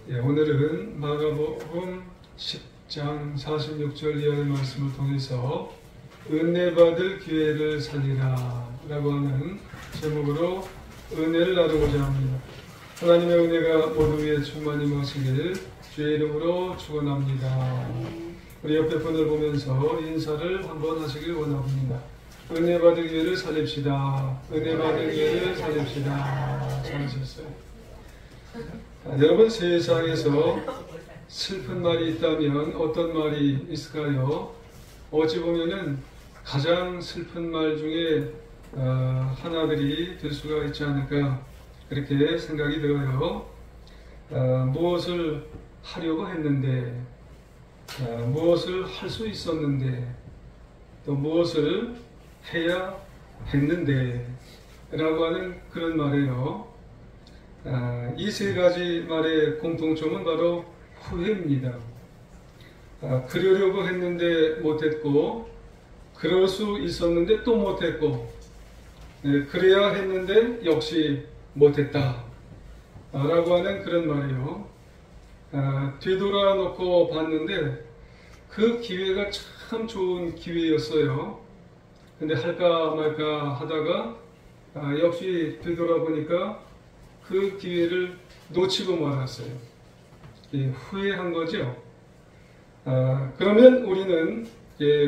오늘은 마가복음 10장 46절 이하의 말씀을 통해서 은혜 받을 기회를 살리라 라고 하는 제목으로 은혜를 나누고자 합니다. 하나님의 은혜가 모두 위에 충만히 임하시길 주의 이름으로 축원합니다. 우리 옆에 분을 보면서 인사를 한번 하시길 원합니다. 은혜 받을 기회를 살립시다. 은혜 받을 기회를 살립시다. 잘하셨어요. 여러분, 세상에서 슬픈 말이 있다면 어떤 말이 있을까요? 어찌 보면은 가장 슬픈 말 중에 하나들이 될 수가 있지 않을까 그렇게 생각이 들어요. 무엇을 하려고 했는데, 무엇을 할 수 있었는데, 또 무엇을 해야 했는데 라고 하는 그런 말이에요. 이 세 가지 말의 공통점은 바로 후회입니다. 그러려고 했는데 못했고, 그럴 수 있었는데 또 못했고, 그래야 했는데 역시 못했다 라고 하는 그런 말이에요. 되돌아 놓고 봤는데 그 기회가 참 좋은 기회였어요. 근데 할까 말까 하다가 역시 되돌아보니까 그 기회를 놓치고 말았어요. 후회한 거죠. 그러면 우리는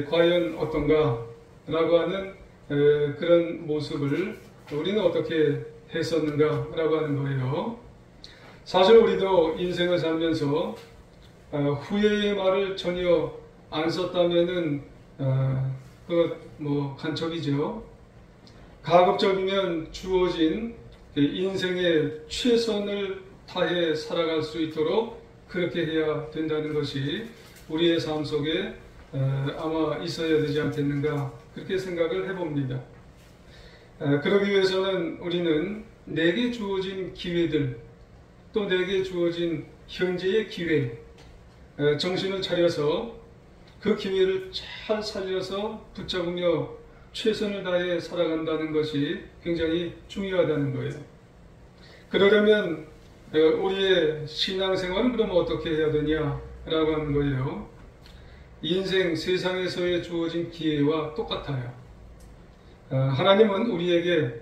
과연 어떤가 라고 하는 그런 모습을 우리는 어떻게 했었는가 라고 하는 거예요. 사실 우리도 인생을 살면서 후회의 말을 전혀 안 썼다면은 그것 간첩이죠. 가급적이면 주어진 인생의 최선을 다해 살아갈 수 있도록 그렇게 해야 된다는 것이 우리의 삶 속에 아마 있어야 되지 않겠는가 그렇게 생각을 해봅니다. 그러기 위해서는 우리는 내게 주어진 기회들, 또 내게 주어진 현재의 기회, 정신을 차려서 그 기회를 잘 살려서 붙잡으며 최선을 다해 살아간다는 것이 굉장히 중요하다는 거예요. 그러려면 우리의 신앙생활은 그럼 어떻게 해야 되냐라고 하는 거예요. 인생 세상에서의 주어진 기회와 똑같아요. 하나님은 우리에게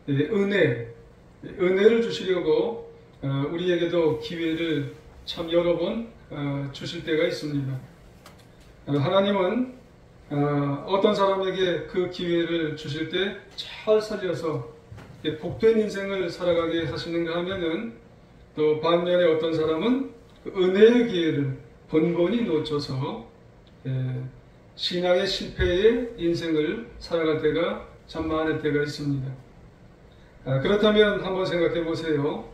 은혜를 주시려고 우리에게도 기회를 참 여러 번 주실 때가 있습니다. 하나님은 어떤 사람에게 그 기회를 주실 때 잘 살려서 복된 인생을 살아가게 하시는가 하면은, 또 반면에 어떤 사람은 그 은혜의 기회를 번번이 놓쳐서 신앙의 실패의 인생을 살아갈 때가 참 많을 때가 있습니다. 그렇다면 한번 생각해 보세요.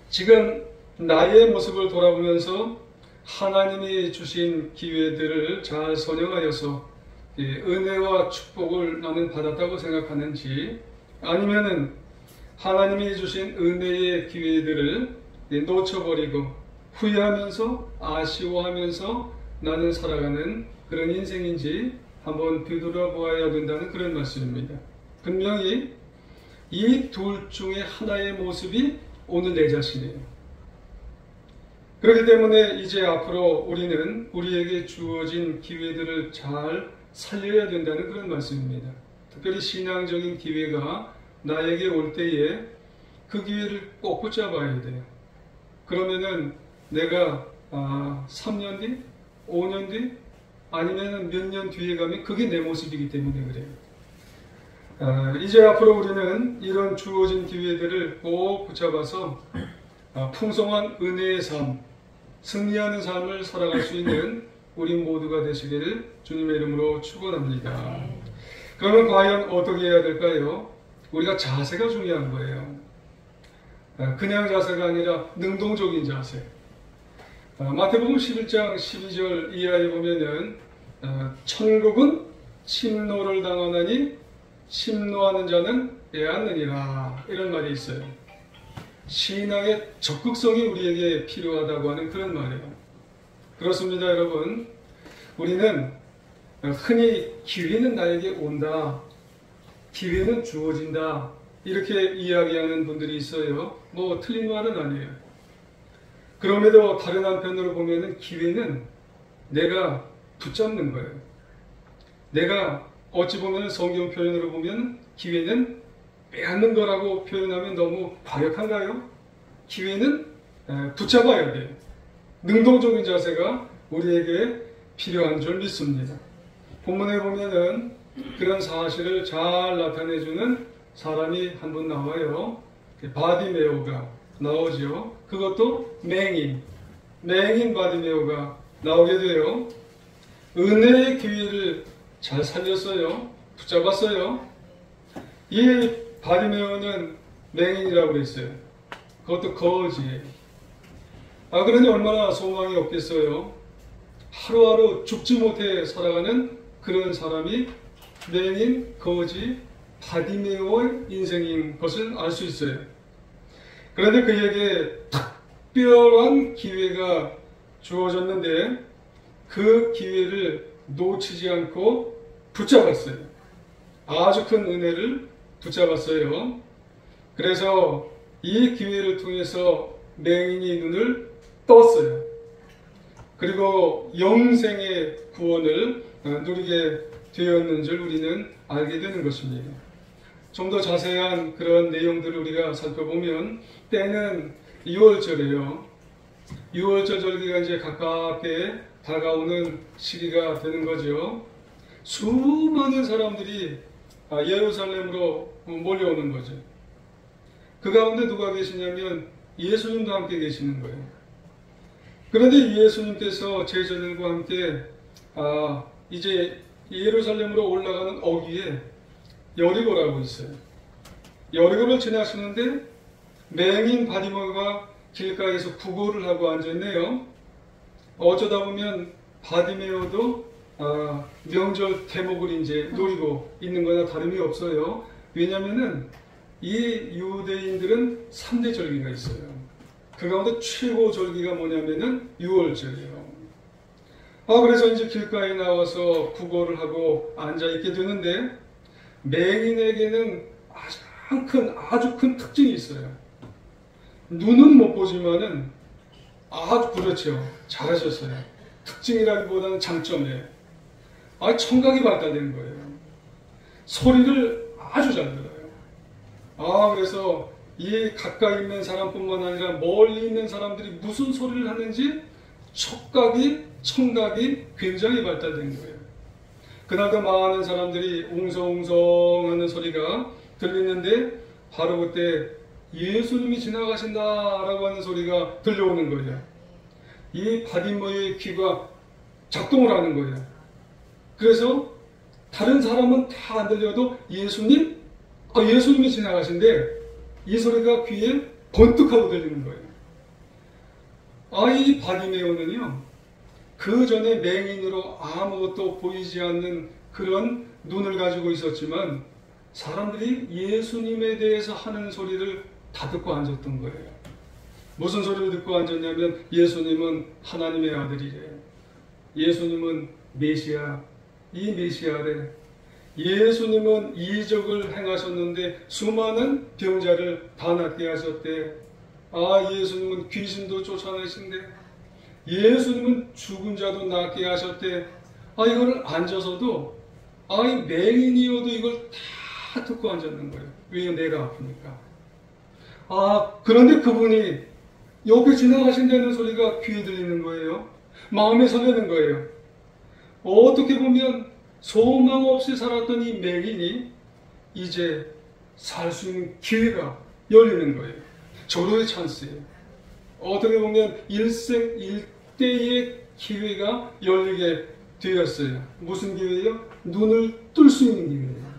지금 나의 모습을 돌아보면서 하나님이 주신 기회들을 잘 선용하여서 은혜와 축복을 나는 받았다고 생각하는지, 아니면은 하나님이 주신 은혜의 기회들을 놓쳐버리고 후회하면서 아쉬워하면서 나는 살아가는 그런 인생인지 한번 되돌아보아야 된다는 그런 말씀입니다. 분명히 이 둘 중에 하나의 모습이 오늘 내 자신이에요. 그렇기 때문에 이제 앞으로 우리는 우리에게 주어진 기회들을 잘 살려야 된다는 그런 말씀입니다. 특별히 신앙적인 기회가 나에게 올 때에 그 기회를 꼭 붙잡아야 돼요. 그러면은 내가 3년 뒤, 5년 뒤, 아니면 몇 년 뒤에 가면 그게 내 모습이기 때문에 그래요. 이제 앞으로 우리는 이런 주어진 기회들을 꼭 붙잡아서 풍성한 은혜의 삶, 승리하는 삶을 살아갈 수 있는 우리 모두가 되시기를 주님의 이름으로 축원합니다. 그러면 과연 어떻게 해야 될까요? 우리가 자세가 중요한 거예요. 그냥 자세가 아니라 능동적인 자세. 마태복음 11장 12절 이하에 보면은 천국은 침노를 당하나니 침노하는 자는 애앗느니라 이런 말이 있어요. 신앙의 적극성이 우리에게 필요하다고 하는 그런 말이에요. 그렇습니다, 여러분. 우리는 흔히 기회는 나에게 온다, 기회는 주어진다 이렇게 이야기하는 분들이 있어요. 틀린 말은 아니에요. 그럼에도 다른 한편으로 보면은 기회는 내가 붙잡는 거예요. 내가 어찌 보면 성경 표현으로 보면 기회는 빼앗는 거라고 표현하면 너무 과격한가요? 기회는 붙잡아야 돼요. 능동적인 자세가 우리에게 필요한 줄 믿습니다. 본문에 보면은 그런 사실을 잘 나타내주는 사람이 한 분 나와요. 바디메오가 나오죠. 그것도 맹인 바디메오가 나오게 돼요. 은혜의 기회를 잘 살렸어요. 붙잡았어요. 이 바디메오는 맹인이라고 그랬어요. 그것도 거지예요. 그러니 얼마나 소망이 없겠어요. 하루하루 죽지 못해 살아가는 그런 사람이 맹인, 거지, 바디메오의 인생인 것을 알 수 있어요. 그런데 그에게 특별한 기회가 주어졌는데 그 기회를 놓치지 않고 붙잡았어요. 아주 큰 은혜를 붙잡았어요. 그래서 이 기회를 통해서 맹인이 눈을 떴어요. 그리고 영생의 구원을 누리게 되었는 줄 우리는 알게 되는 것입니다. 좀 더 자세한 그런 내용들을 우리가 살펴보면 때는 6월절이에요. 6월절 절기가 이제 가깝게 다가오는 시기가 되는 거죠. 수많은 사람들이 예루살렘으로 몰려오는 거죠. 그 가운데 누가 계시냐면 예수님도 함께 계시는 거예요. 그런데 예수님께서 제자들과 함께 이제 예루살렘으로 올라가는 어귀에 여리고라고 있어요. 여리고를 지나시는데 맹인 바디메오가 길가에서 구걸을 하고 앉아있네요. 어쩌다 보면 바디메오도 명절 대목을 이제 노리고 있는 거나 다름이 없어요. 왜냐하면은 이 유대인들은 3대 절기가 있어요. 그 가운데 최고 절기가 뭐냐면은 6월절이에요. 그래서 이제 길가에 나와서 구걸을 하고 앉아있게 되는데 맹인에게는 아주 큰 특징이 있어요. 눈은 못 보지만은 아주 그렇죠. 잘하셨어요. 특징이라기보다는 장점이에요. 청각이 발달된 거예요. 소리를 아주 잘 들어요. 그래서 이 가까이 있는 사람뿐만 아니라 멀리 있는 사람들이 무슨 소리를 하는지 청각이 굉장히 발달된 거예요. 그날도 많은 사람들이 웅성웅성 하는 소리가 들리는데 바로 그때 예수님이 지나가신다라고 하는 소리가 들려오는 거예요. 이 바디메오의 귀가 작동을 하는 거예요. 그래서 다른 사람은 다 안 들려도 예수님이 지나가신데 이 소리가 귀에 번뜩하고 들리는 거예요. 이 바디메오는요, 그 전에 맹인으로 아무것도 보이지 않는 그런 눈을 가지고 있었지만 사람들이 예수님에 대해서 하는 소리를 다 듣고 앉았던 거예요. 무슨 소리를 듣고 앉았냐면 예수님은 하나님의 아들이래. 예수님은 메시아, 이 메시아래. 예수님은 이적을 행하셨는데 수많은 병자를 다 낫게 하셨대. 예수님은 귀신도 쫓아내신대. 예수님은 죽은 자도 낫게 하셨대. 이거를 앉아서도 이 맹인이어도 이걸 다 듣고 앉았는 거예요. 왜? 내가 아프니까. 그런데 그분이 옆에 지나가신다는 소리가 귀에 들리는 거예요. 마음에 설레는 거예요. 어떻게 보면 소망 없이 살았던 이 맹인이 이제 살 수 있는 기회가 열리는 거예요. 절호의 찬스예요. 어떻게 보면 일생일대의 기회가 열리게 되었어요. 무슨 기회예요? 눈을 뜰 수 있는 기회예요.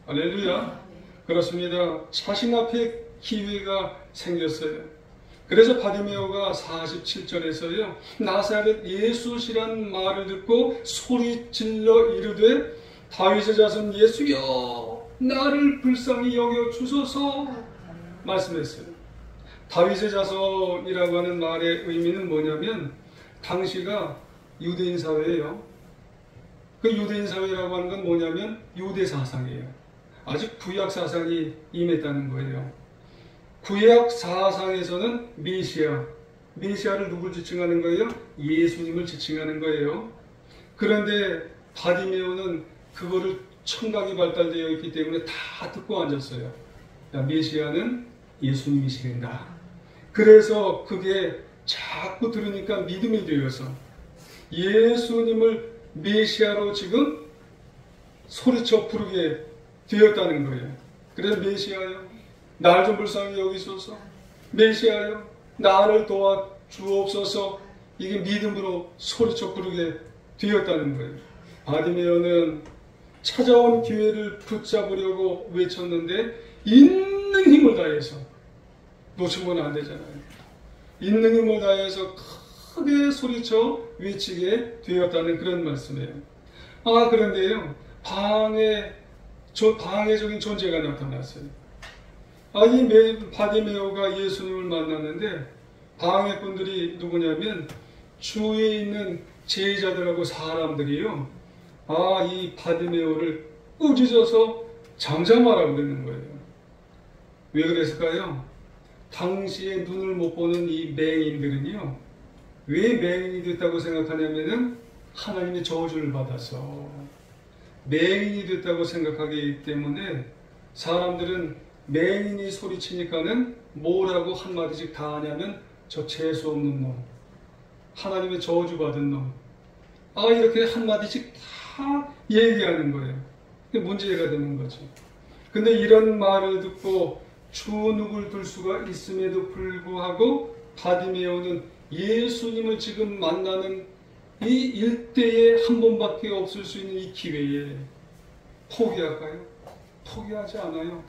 할렐루야. 그렇습니다. 자신 앞에 기회가 생겼어요. 그래서 바디메오가 47절에서요. 나사렛 예수시란 말을 듣고 소리질러 이르되 다윗의 자손 예수여 나를 불쌍히 여겨 주소서 말씀했어요. 다윗의 자손이라고 하는 말의 의미는 뭐냐면 당시가 유대인 사회예요. 그 유대인 사회라고 하는 건 뭐냐면 유대 사상이에요. 아직 구약 사상이 임했다는 거예요. 구약 사상에서는 메시아, 메시아를 누굴 지칭하는 거예요? 예수님을 지칭하는 거예요. 그런데 바디메오는 그거를 청각이 발달되어 있기 때문에 다 듣고 앉았어요. 야, 메시아는 예수님이시된다. 그래서 그게 자꾸 들으니까 믿음이 되어서 예수님을 메시아로 지금 소리쳐 부르게 되었다는 거예요. 그래서 메시아요, 날 좀 불쌍히 여기소서. 메시아요, 나를 도와 주옵소서. 이게 믿음으로 소리쳐 부르게 되었다는 거예요. 바디메오는 찾아온 기회를 붙잡으려고 외쳤는데 있는 힘을 다해서, 놓치면 안 되잖아요. 있는 힘을 다해서 크게 소리쳐 외치게 되었다는 그런 말씀이에요. 그런데요, 방해적인 존재가 나타났어요. 이 바디메오가 예수님을 만났는데 방해꾼들이 누구냐면 주위에 있는 제자들하고 사람들이요, 이 바디메오를 꾸짖어서 잠잠하라고 그러는 거예요. 왜 그랬을까요? 당시에 눈을 못 보는 이 맹인들은요, 왜 맹인이 됐다고 생각하냐면은 하나님의 저주를 받아서 맹인이 됐다고 생각하기 때문에 사람들은 맹인이 소리치니까는 뭐라고 한마디씩 다 하냐면 저 재수없는 놈, 하나님의 저주받은 놈, 이렇게 한마디씩 다 얘기하는 거예요. 그게 문제가 되는 거죠. 근데 이런 말을 듣고 주눅을 들 수가 있음에도 불구하고 바디메오는 예수님을 지금 만나는 이 일대에 한 번밖에 없을 수 있는 이 기회에 포기할까요? 포기하지 않아요.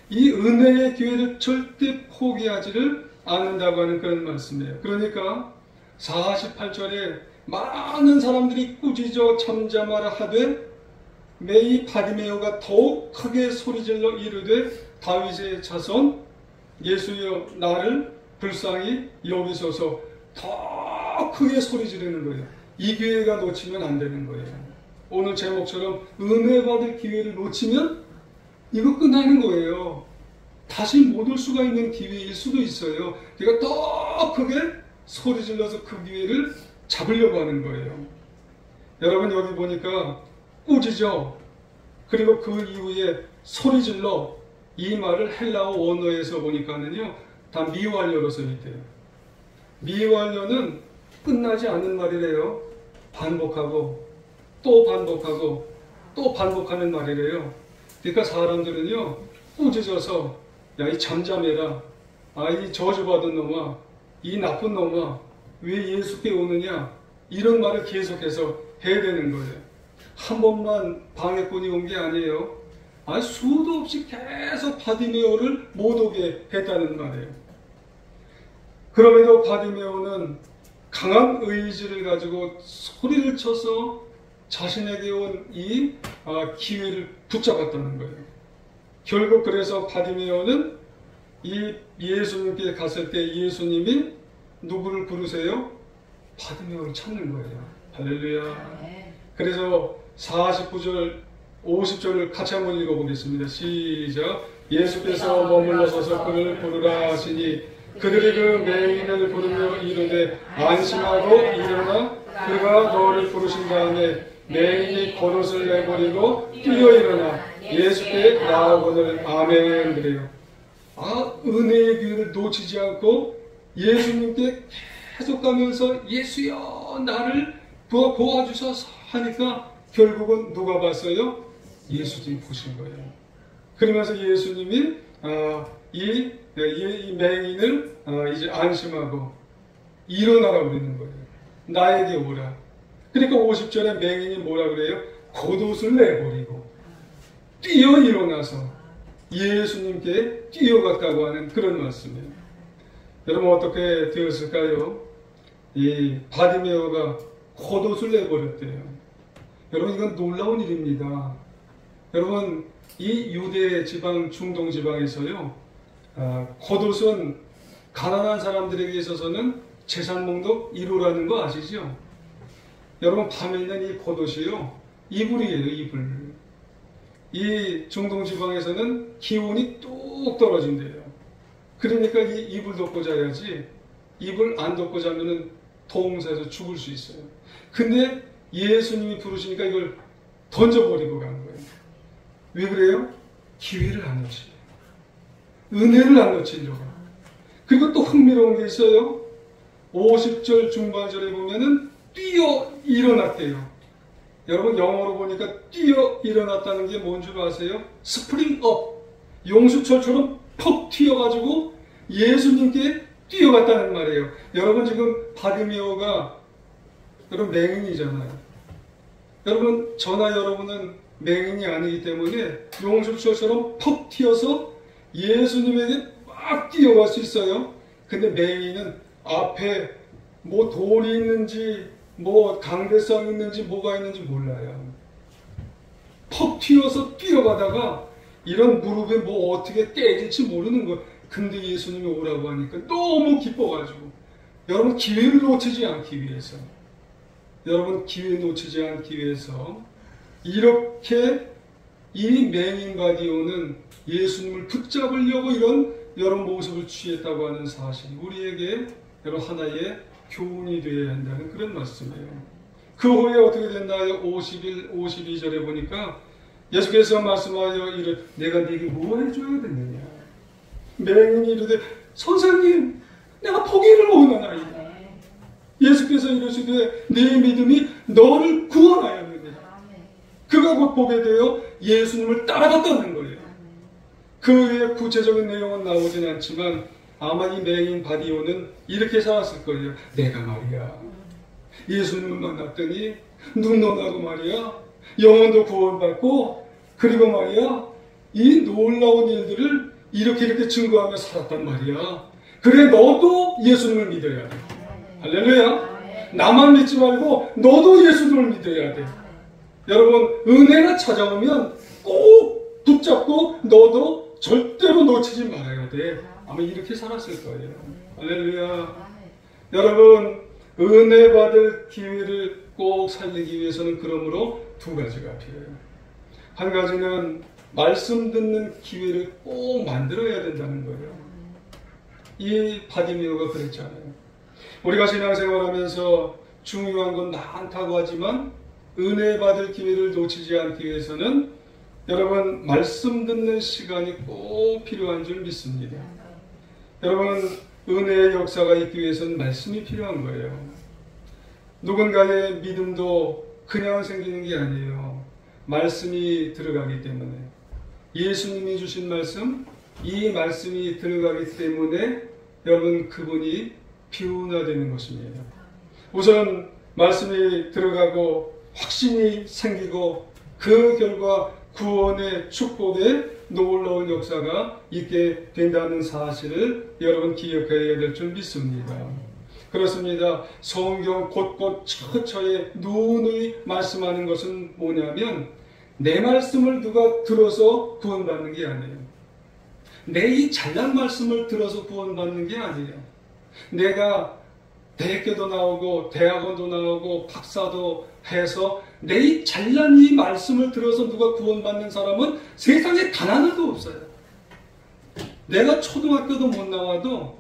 이 은혜의 기회를 절대 포기하지를 않는다고 하는 그런 말씀이에요. 그러니까 48절에 많은 사람들이 꾸짖어 잠잠하라 하되 이 바디메오가 더욱 크게 소리질러 이르되 다윗의 자손 예수여 나를 불쌍히 여기소서. 더 크게 소리 지르는 거예요. 이 기회가 놓치면 안 되는 거예요. 오늘 제목처럼 은혜 받을 기회를 놓치면 이거 끝나는 거예요. 다시 못 올 수가 있는 기회일 수도 있어요. 그러니까 더 크게 소리 질러서 그 기회를 잡으려고 하는 거예요. 여러분 여기 보니까 꾸짖어, 그리고 그 이후에 소리 질러, 이 말을 헬라어 원어에서 보니까는요 다 미완료로 써있대요. 미완료는 끝나지 않는 말이래요. 반복하고 또 반복하고 또 반복하는 말이래요. 그러니까 사람들은요 꾸짖어서 야 이 잠잠해라, 이 저주받은 놈아, 이 나쁜 놈아 왜 예수께 오느냐, 이런 말을 계속해서 해야 되는 거예요. 한 번만 방해꾼이 온 게 아니에요. 수도 없이 계속 바디메오를 못 오게 했다는 말이에요. 그럼에도 바디메오는 강한 의지를 가지고 소리를 쳐서 자신에게 온 이 기회를 붙잡았다는 거예요. 결국 그래서 바디메오는 이 예수님께 갔을 때 예수님이 누구를 부르세요? 바디메오를 찾는 거예요. 할렐루야. 그래서 49절 50절을 같이 한번 읽어보겠습니다. 시작. 예수께서 머물러 서서 그를 부르라 하시니 그들이 그 맹인을 부르며 이르되 안심하고 일어나, 그가 너를 부르신 다음에 맹인이 겉옷을 내버리고 뛰어 일어나 예수께 나아오거늘. 아멘. 그래요. 은혜의 기회를 놓치지 않고 예수님께 계속 가면서 예수여 나를 도와주셔서 하니까 결국은 누가 봤어요? 예수님이 보신 거예요. 그러면서 예수님이 이 맹인을 이제 안심하고 일어나라고 그러는 거예요. 나에게 오라. 그러니까 50절에 맹인이 뭐라 그래요? 겉옷을 내버리고 뛰어 일어나서 예수님께 뛰어갔다고 하는 그런 말씀이에요. 여러분 어떻게 되었을까요? 이 바디메오가 겉옷을 내버렸대요. 여러분 이건 놀라운 일입니다. 여러분 이 유대 지방, 중동 지방에서요, 겉옷은 가난한 사람들에게 있어서는 재산 목록 1호라는 거 아시죠? 여러분 밤에 있는 이 겉옷이요 이불이에요. 이불. 이 중동 지방에서는 기온이 뚝 떨어진대요. 그러니까 이 이불 덮고 자야지 입을 안 덮고 자면은 동사에서 죽을 수 있어요. 근데 예수님이 부르시니까 이걸 던져버리고 간 거예요. 왜 그래요? 기회를 안 놓치려고. 은혜를 안 놓치려고. 그리고 또 흥미로운 게 있어요. 50절 중반절에 보면은 뛰어 일어났대요. 여러분 영어로 보니까 뛰어 일어났다는 게 뭔 줄 아세요? 스프링 업. 용수철처럼 퍽 튀어가지고 예수님께 뛰어갔다는 말이에요. 여러분 지금 바디메오가 여러분 맹인이잖아요. 여러분 저나 여러분은 맹인이 아니기 때문에 용수철처럼 퍽 튀어서 예수님에게 막 뛰어갈 수 있어요. 근데 맹인은 앞에 뭐 돌이 있는지 뭐 강대상이 있는지 뭐가 있는지 몰라요. 퍽 튀어서 뛰어가다가 이런 무릎에 뭐 어떻게 떼질지 모르는 거예요. 근데 예수님이 오라고 하니까 너무 기뻐가지고 여러분 기회를 놓치지 않기 위해서 여러분 기회 놓치지 않기 위해서 이렇게 이 맹인 바디오는 예수님을 붙잡으려고 이런 모습을 취했다고 하는 사실이 우리에게 여러 하나의 교훈이 되어야 한다는 그런 말씀이에요. 그 후에 어떻게 됐나요? 51, 52절에 보니까 예수께서 말씀하여 이르 내가 네게 뭐 해줘야 되느냐. 맹인이 이르되 선생님 내가 포기를 원하나이다. 예수께서 이르시되 네 믿음이 너를 구원하였느니라. 그가 곧 보게 되어 예수님을 따라갔다는 거예요. 그 외에 구체적인 내용은 나오진 않지만 아마 이 맹인 바디오는 이렇게 살았을 거예요. 내가 말이야 예수님을 만났더니 눈도 나고 말이야 영혼도 구원받고 그리고 말이야 이 놀라운 일들을 이렇게 증거하며 살았단 말이야. 그래 너도 예수님을 믿어야 돼. 할렐루야. 나만 믿지 말고 너도 예수님을 믿어야 돼. 여러분 은혜가 찾아오면 꼭 붙잡고 너도 절대로 놓치지 말아야 돼. 아마 이렇게 살았을 거예요. 할렐루야. 여러분 은혜 받을 기회를 꼭 살리기 위해서는 그러므로 두 가지가 필요해요. 한 가지는 말씀 듣는 기회를 꼭 만들어야 된다는 거예요. 이 바디메오가 그랬잖아요. 우리가 신앙생활하면서 중요한 건 많다고 하지만 은혜 받을 기회를 놓치지 않기 위해서는 여러분 말씀 듣는 시간이 꼭 필요한 줄 믿습니다. 여러분 은혜의 역사가 있기 위해서는 말씀이 필요한 거예요. 누군가의 믿음도 그냥 생기는 게 아니에요. 말씀이 들어가기 때문에 예수님이 주신 말씀 이 말씀이 들어가기 때문에 여러분 그분이 변화되는 것입니다. 우선 말씀이 들어가고 확신이 생기고 그 결과 구원의 축복의 놀라운 역사가 있게 된다는 사실을 여러분 기억해야 될 줄 믿습니다. 그렇습니다. 성경 곳곳 처처에 누누이 말씀하는 것은 뭐냐면 내 말씀을 누가 들어서 구원받는 게 아니에요. 내 이 잘난 말씀을 들어서 구원받는 게 아니에요. 내가 대학교도 나오고 대학원도 나오고 박사도 해서 내 이 잘난 이 말씀을 들어서 누가 구원받는 사람은 세상에 단 하나도 없어요. 내가 초등학교도 못 나와도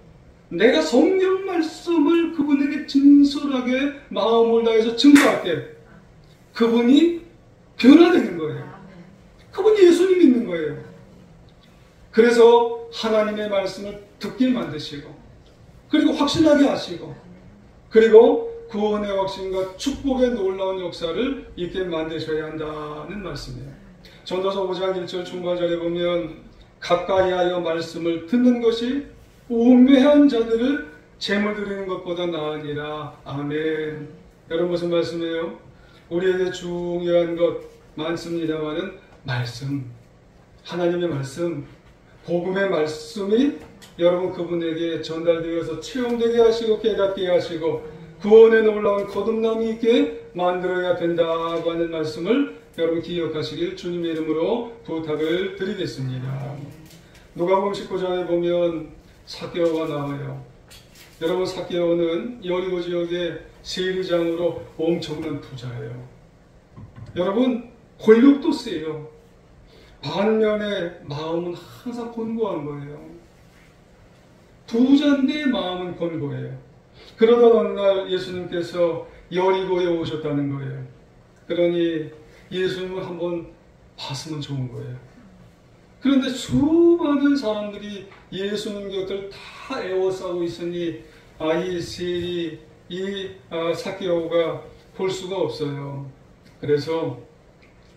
내가 성경 말씀을 그분에게 진솔하게 마음을 다해서 증거할게. 그분이 변화되는 거예요. 그분이 예수님 믿는 거예요. 그래서 하나님의 말씀을 듣게 만드시고 그리고 확신하게 하시고 그리고 구원의 확신과 축복의 놀라운 역사를 있게 만드셔야 한다는 말씀이에요. 전도서 5장 1절 중반절에 보면 가까이 하여 말씀을 듣는 것이 우매한 자들을 제물 드리는 것보다 나으니라. 아멘. 여러분 무슨 말씀이에요? 우리에게 중요한 것 많습니다만은 말씀, 하나님의 말씀, 복음의 말씀이 여러분 그분에게 전달되어서 체험되게 하시고 깨닫게 하시고 구원의 놀라운 거듭남이 있게 만들어야 된다고 하는 말씀을 여러분 기억하시길 주님의 이름으로 부탁을 드리겠습니다. 누가복음 19장에 보면 삭개오가 나와요. 여러분 삭개오는 여리고 지역의 세리장으로 엄청난 부자예요. 여러분 권력도 세요. 반면에 마음은 항상 곤고한 거예요. 부자인데 마음은 곤고해요. 그러던 어느 날 예수님께서 여리고에 오셨다는 거예요. 그러니 예수님을 한번 봤으면 좋은 거예요. 그런데 수많은 사람들이 예수님 곁을 다 에워싸고 있으니 이 세리, 삭개오가 볼 수가 없어요. 그래서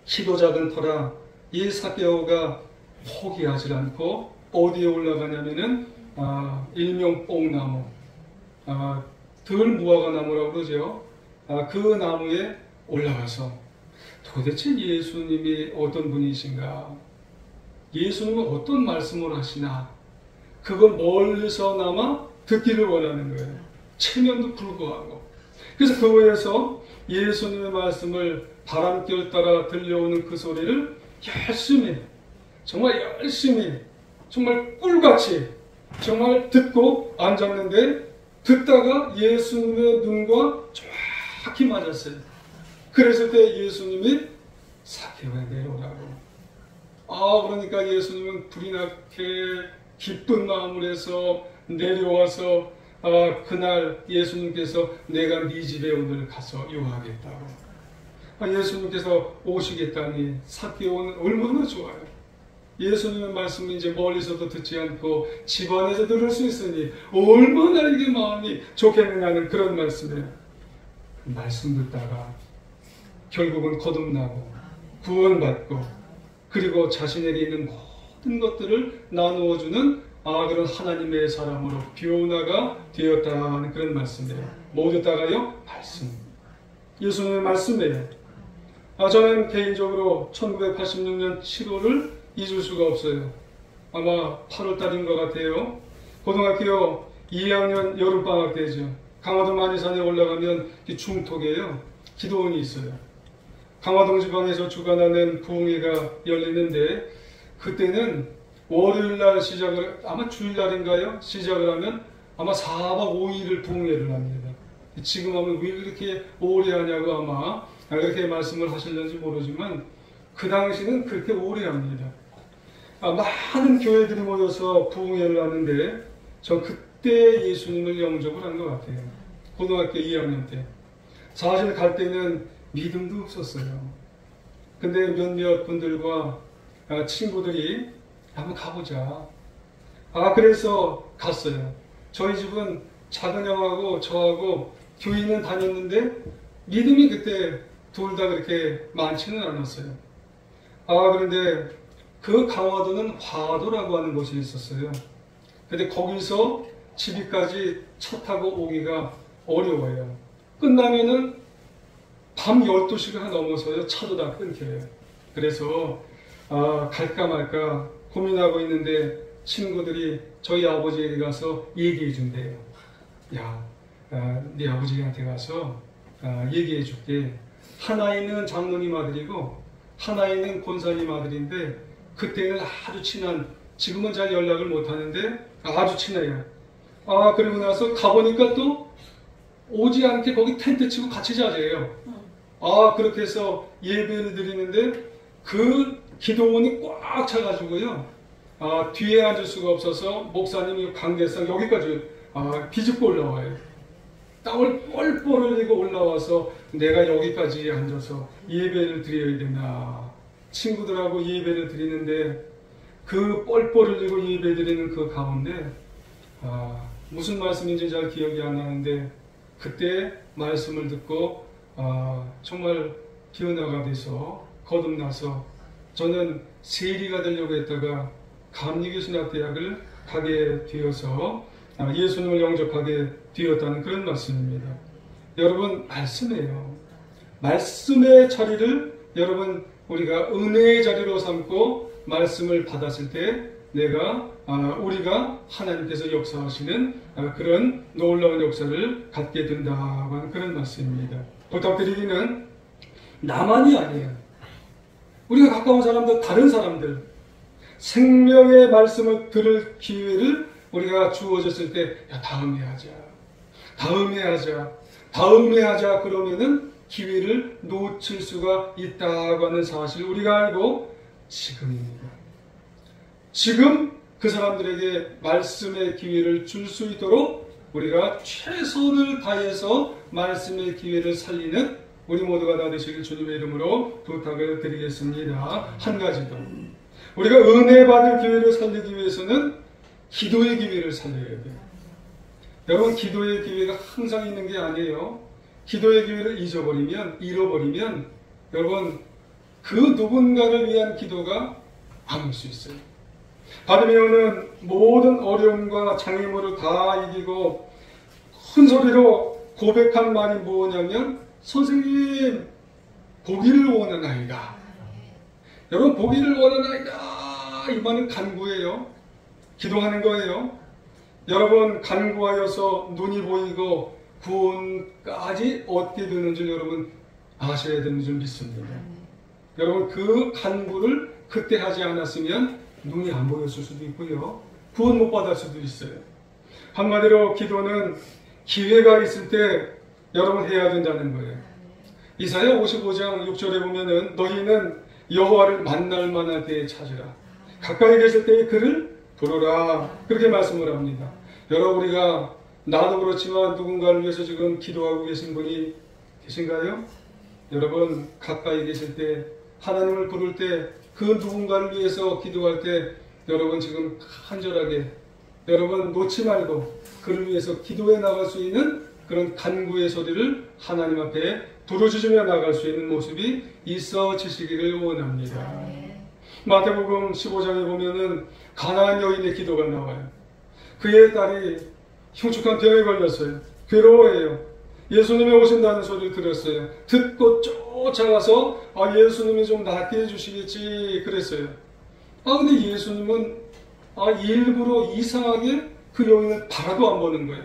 키도 작은 터라 이 삭개오가 포기하지 않고 어디에 올라가냐면은 일명 뽕나무, 들무화과나무라고 그러죠. 그 나무에 올라가서 도대체 예수님이 어떤 분이신가, 예수님은 어떤 말씀을 하시나, 그걸 멀리서나마 듣기를 원하는 거예요. 체면도 불구하고. 그래서 교회에서 예수님의 말씀을 바람결 따라 들려오는 그 소리를 열심히, 정말 열심히, 정말 꿀같이 정말 듣고 앉았는데, 듣다가 예수님의 눈과 정확히 맞았어요. 그랬을 때 예수님이 삭개오야 내려오라고. 그러니까 예수님은 불이 나게 기쁜 마음을 해서 내려와서 그날 예수님께서 내가 네 집에 오늘 가서 요하겠다고. 예수님께서 오시겠다니 삭개오는 얼마나 좋아요. 예수님의 말씀을 이제 멀리서도 듣지 않고 집 안에서 들을 수 있으니 얼마나 이게 마음이 좋겠느냐는 그런 말씀이에요. 말씀 듣다가 결국은 거듭나고 구원받고 그리고 자신에게 있는 모든 것들을 나누어주는 그런 하나님의 사람으로 변화가 되었다는 그런 말씀이에요. 뭐 듣다가요? 말씀. 예수님의 말씀이에요. 저는 개인적으로 1986년 7월을 잊을 수가 없어요. 아마 8월달인 것 같아요. 고등학교 2학년 여름방학 때죠. 강화도 만이산에 올라가면 중톡이에요. 기도원이 있어요. 강화동 지방에서 주관하는 부흥회가 열리는데 그때는 월요일날 시작을, 아마 주일날인가요? 시작을 하면 아마 4박 5일을 부흥회를 합니다. 지금 하면 왜 그렇게 오래 하냐고 아마 그렇게 말씀을 하실는지 모르지만 그 당시는 그렇게 오래 합니다. 많은 교회들이 모여서 부흥회를 하는데 전 그때 예수님을 영접을 한 것 같아요. 고등학교 2학년 때. 사실 갈 때는 믿음도 없었어요. 근데 몇몇 분들과 친구들이 한번 가보자. 그래서 갔어요. 저희 집은 작은 형하고 저하고 교회는 다녔는데 믿음이 그때 둘 다 그렇게 많지는 않았어요. 그런데 그 강화도는 화도라고 하는 곳이 있었어요. 근데 거기서 집이까지 차 타고 오기가 어려워요. 끝나면은 밤 12시가 넘어서요. 차도 다 끊겨요. 그래서 갈까 말까 고민하고 있는데 친구들이 저희 아버지에게 가서 얘기해 준대요. 야, 네 아버지한테 가서 얘기해 줄게. 하나이는 장로님 아들이고 하나이는 권사님 아들인데 그때는 아주 친한, 지금은 잘 연락을 못하는데 아주 친해요. 그리고 나서 가보니까 또 오지 않게 거기 텐트 치고 같이 자재요. 그렇게 해서 예배를 드리는데 그 기도원이 꽉 차가지고요. 뒤에 앉을 수가 없어서 목사님이 강대상 여기까지 비집고 올라와요. 땀을 뻘뻘 흘리고 올라와서 내가 여기까지 앉아서 예배를 드려야 되나. 친구들하고 예배를 드리는데 그 뻘뻘 흘리고 예배 드리는 그 가운데 무슨 말씀인지 잘 기억이 안 나는데 그때 말씀을 듣고 정말 변화가 돼서 거듭나서 저는 세리가 되려고 했다가 감리교신학대학을 가게 되어서 예수님을 영접하게 되었다는 그런 말씀입니다. 여러분, 말씀이에요. 말씀의 자리를 여러분 우리가 은혜의 자리로 삼고 말씀을 받았을 때 우리가 하나님께서 역사하시는 그런 놀라운 역사를 갖게 된다고 하는 그런 말씀입니다. 부탁드리기는 나만이 아니에요. 우리가 가까운 사람들, 다른 사람들, 생명의 말씀을 들을 기회를 우리가 주어졌을 때 다음에 하자 그러면은 기회를 놓칠 수가 있다고 하는 사실을 우리가 알고 지금입니다. 지금 그 사람들에게 말씀의 기회를 줄 수 있도록 우리가 최선을 다해서 말씀의 기회를 살리는 우리 모두가 다 되시길 주님의 이름으로 부탁을 드리겠습니다. 한 가지 더. 우리가 은혜 받을 기회를 살리기 위해서는 기도의 기회를 살려야 돼요. 여러분, 기도의 기회가 항상 있는 게 아니에요. 기도의 기회를 잃어버리면 여러분, 그 누군가를 위한 기도가 안 올 수 있어요. 받으며 오는 모든 어려움과 장애물을 다 이기고 큰 소리로 고백한 말이 뭐냐면, 선생님, 보기를 원하나이다. 여러분, 보기를 원하나이다. 이 말은 간구예요. 기도하는 거예요. 여러분, 간구하여서 눈이 보이고 구원까지 얻게 되는 줄 여러분 아셔야 되는 줄 믿습니다. 여러분, 그 간구를 그때 하지 않았으면 눈이 안 보였을 수도 있고요. 구원 못 받을 수도 있어요. 한마디로 기도는 기회가 있을 때 여러분 해야 된다는 거예요. 이사야 55장 6절에 보면은 너희는 여호와를 만날 만한 때에 찾으라. 가까이 계실 때에 그를 부르라. 그렇게 말씀을 합니다. 여러분, 우리가 나도 그렇지만 누군가를 위해서 지금 기도하고 계신 분이 계신가요? 여러분, 가까이 계실 때 하나님을 부를 때 그 누군가를 위해서 기도할 때 여러분 지금 간절하게 여러분 놓지 말고 그를 위해서 기도해 나갈 수 있는 그런 간구의 소리를 하나님 앞에 부르짖으며 나갈 수 있는 모습이 있어지시기를 원합니다. 마태복음 15장에 보면은 가나안 여인의 기도가 나와요. 그의 딸이 흉측한 병에 걸렸어요. 괴로워해요. 예수님이 오신다는 소리를 들었어요. 듣고 쫓아가서 예수님이 좀 낫게 해주시겠지 그랬어요. 근데 예수님은 일부러 이상하게 그 여인을 바라도 안 보는 거예요.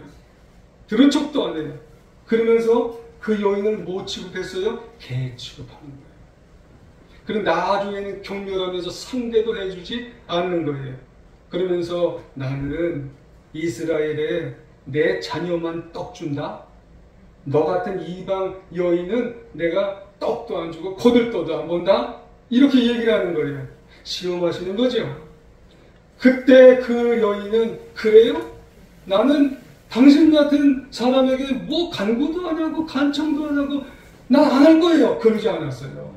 들은 척도 안 해요. 그러면서 그 여인을 뭐 취급했어요? 개 취급하는 거예요. 그리고 나중에는 경멸하면서 상대도 해주지 않는 거예요. 그러면서 나는 이스라엘에 내 자녀만 떡 준다? 너 같은 이방 여인은 내가 떡도 안 주고 거들떠도 안 본다? 이렇게 얘기를 하는 거예요. 시험하시는 거죠. 그때 그 여인은 그래요? 나는 당신 같은 사람에게 뭐 간구도 안 하고 간청도 안 하고 난 안 할 거예요. 그러지 않았어요.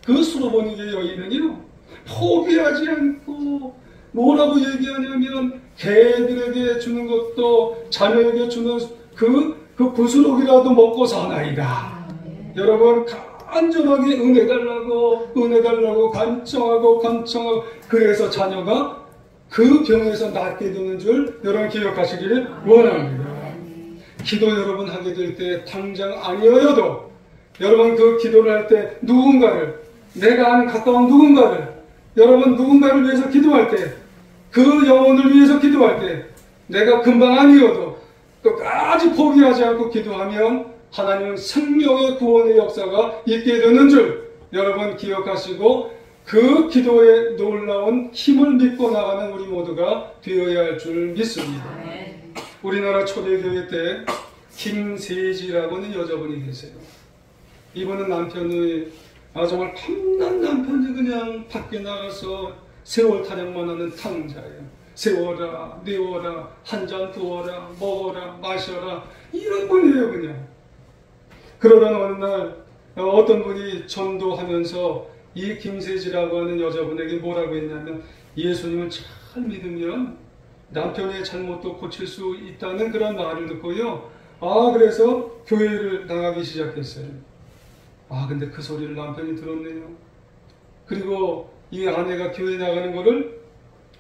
그 수로보니게 여인은요, 포기하지 않고 뭐라고 얘기하냐면 개들에게 주는 것도 자녀에게 주는 그 부스러기라도 먹고 사나이다. 여러분, 간절하게 은혜 달라고 간청하고 그래서 자녀가 그 병에서 낫게 되는 줄 여러분 기억하시기를 원합니다. 기도 여러분 하게 될 때 당장 아니어도 여러분 그 기도를 할 때 누군가를, 내가 아는 가까운 누군가를, 여러분 누군가를 위해서 기도할 때, 그 영혼을 위해서 기도할 때 내가 금방 아니어도 끝까지 포기하지 않고 기도하면 하나님은 생명의 구원의 역사가 있게 되는 줄 여러분 기억하시고 그 기도에 놀라운 힘을 믿고 나가는 우리 모두가 되어야 할 줄 믿습니다. 우리나라 초대교회 때 김세지라고 하는 여자분이 계세요. 이분은 남편이 정말 탐난 남편이 그냥 밖에 나가서 세월 타령만 하는 탕자예요. 세워라, 내워라, 한 잔 부어라, 먹어라, 마셔라, 이런 분이에요 그냥. 그러던 어느 날 어떤 분이 전도하면서 이 김세지라고 하는 여자분에게 뭐라고 했냐면, 예수님을 잘 믿으면 남편의 잘못도 고칠 수 있다는 그런 말을 듣고요, 그래서 교회를 나가기 시작했어요. 근데 그 소리를 남편이 들었네요. 그리고 이 아내가 교회 나가는 거를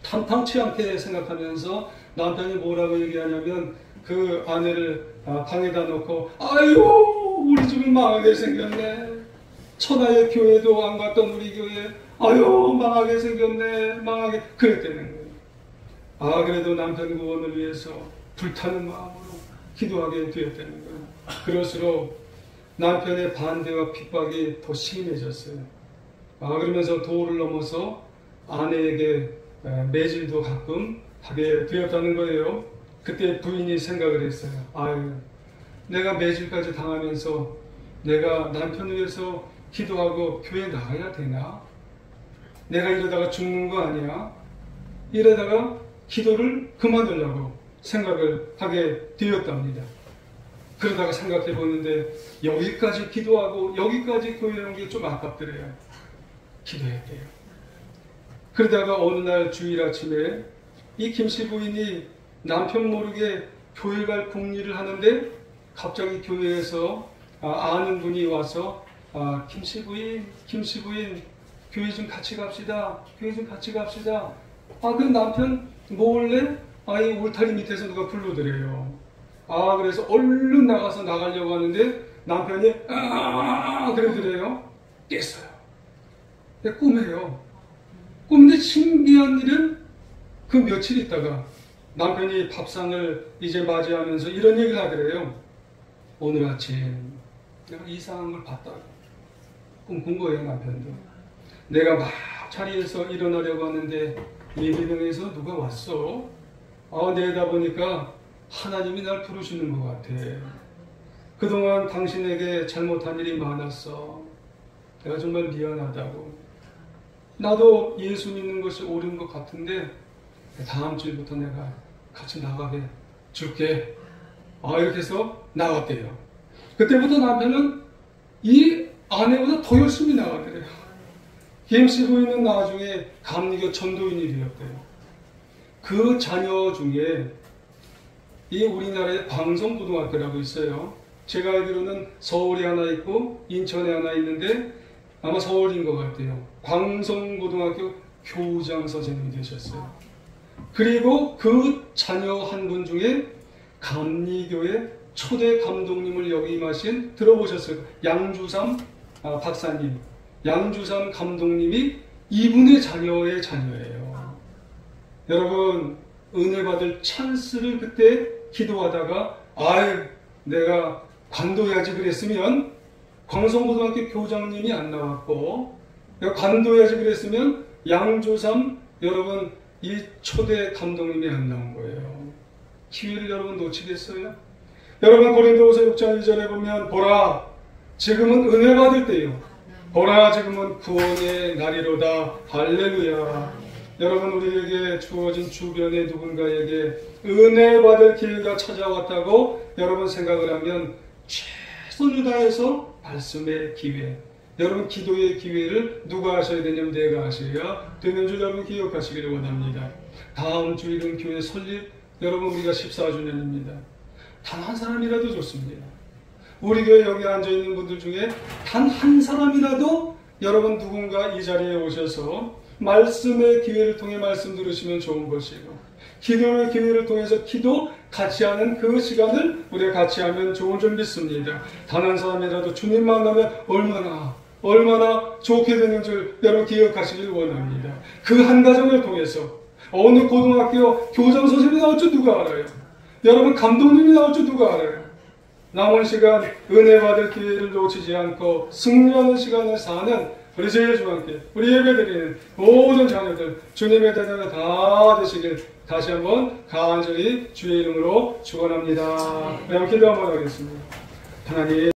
탐탐치 않게 생각하면서 남편이 뭐라고 얘기하냐면, 그 아내를 방에다 놓고 아유 우리 집은 망하게 생겼네. 천하의 교회도 안 갔던 우리 교회 아유 망하게 생겼네. 망하게 그랬다는 거예요. 그래도 남편 구원을 위해서 불타는 마음으로 기도하게 되었다는 거예요. 그럴수록 남편의 반대와 핍박이 더 심해졌어요. 그러면서 도를 넘어서 아내에게 매질도 가끔 하게 되었다는 거예요. 그때 부인이 생각을 했어요. 내가 매질까지 당하면서 내가 남편을 위해서 기도하고 교회 나가야 되나? 내가 이러다가 죽는 거 아니야? 이러다가 기도를 그만두려고 생각을 하게 되었답니다. 그러다가 생각해 보는데 여기까지 기도하고 여기까지 교회 온 게 좀 아깝더래요. 기도해야 돼요. 그러다가 어느 날 주일 아침에 이 김씨 부인이 남편 모르게 교회 갈 궁리를 하는데 갑자기 교회에서 아는 분이 와서 김씨 부인 교회 좀 같이 갑시다. 교회 좀 같이 갑시다. 그 남편 몰래 이 울타리 밑에서 누가 부르더래요. 그래서 얼른 나가려고 하는데 남편이 그러더래요. 깼어요. 꿈이에요. 꿈인데 신기한 일은 그 며칠 있다가 남편이 밥상을 이제 맞이하면서 이런 얘기를 하더래요. 오늘 아침 내가 이상한 걸 봤다. 꿈꾼 거예요, 남편도. 내가 막 자리에서 일어나려고 하는데 예배당에서 누가 왔어. 내다보니까 하나님이 날 부르시는 것 같아. 그동안 당신에게 잘못한 일이 많았어. 내가 정말 미안하다고. 나도 예수 믿는 것이 옳은 것 같은데 다음 주부터 내가 같이 나가게 줄게. 이렇게 해서 나갔대요. 그때부터 남편은 이 아내보다 더 열심히 나가더래요. 김씨 부인은 나중에 감리교 전도인이 되었대요. 그 자녀 중에 이 우리나라에 광성고등학교라고 있어요. 제가 알기로는 서울에 하나 있고 인천에 하나 있는데 아마 서울인 것 같아요. 광성고등학교 교장 선생님이 되셨어요. 그리고 그 자녀 한 분 중에 감리교의 초대 감독님을 역임하신 들어보셨어요? 양주삼 박사님. 양주삼 감독님이 이분의 자녀의 자녀예요. 여러분, 은혜 받을 찬스를 그때 기도하다가 내가 관둬야지 그랬으면 광성고등학교 교장님이 안 나왔고, 내가 관둬야지 그랬으면 양주삼 여러분 이 초대 감독님이 안 나온 거예요. 기회를 여러분 놓치겠어요? 여러분 고린도후서 6장 2절에 보면 보라 지금은 은혜 받을 때요. 보라 지금은 구원의 날이로다. 할렐루야. 여러분 우리에게 주어진 주변의 누군가에게 은혜 받을 기회가 찾아왔다고 여러분 생각을 하면 최선을 다해서 말씀의 기회, 여러분 기도의 기회를 누가 하셔야 되냐면 내가 하셔야 되는 줄 여러분 기억하시기를 원합니다. 다음 주일은 교회 설립 여러분 우리가 14주년입니다. 단 한 사람이라도 좋습니다. 우리 교회 여기 앉아있는 분들 중에 단 한 사람이라도 여러분 누군가 이 자리에 오셔서 말씀의 기회를 통해 말씀 들으시면 좋은 것이고 기도의 기회를 통해서 기도 같이 하는 그 시간을 우리가 같이 하면 좋은 줄 믿습니다. 단 한 사람이라도 주님 만나면 얼마나 좋게 되는 줄 여러분 기억하시길 원합니다. 그 한 가정을 통해서 어느 고등학교 교장 선생님이 나올 줄 누가 알아요? 여러분 감독님이 나올 줄 누가 알아요? 남은 시간 은혜 받을 기회를 놓치지 않고 승리하는 시간을 사는 우리 제 예수와 함께 우리 예배드리는 모든 자녀들 주님의 대장을 다 되시길 다시 한번 간절히 주의 이름으로 축원합니다. 여러분 기도 한번 하겠습니다. 하나님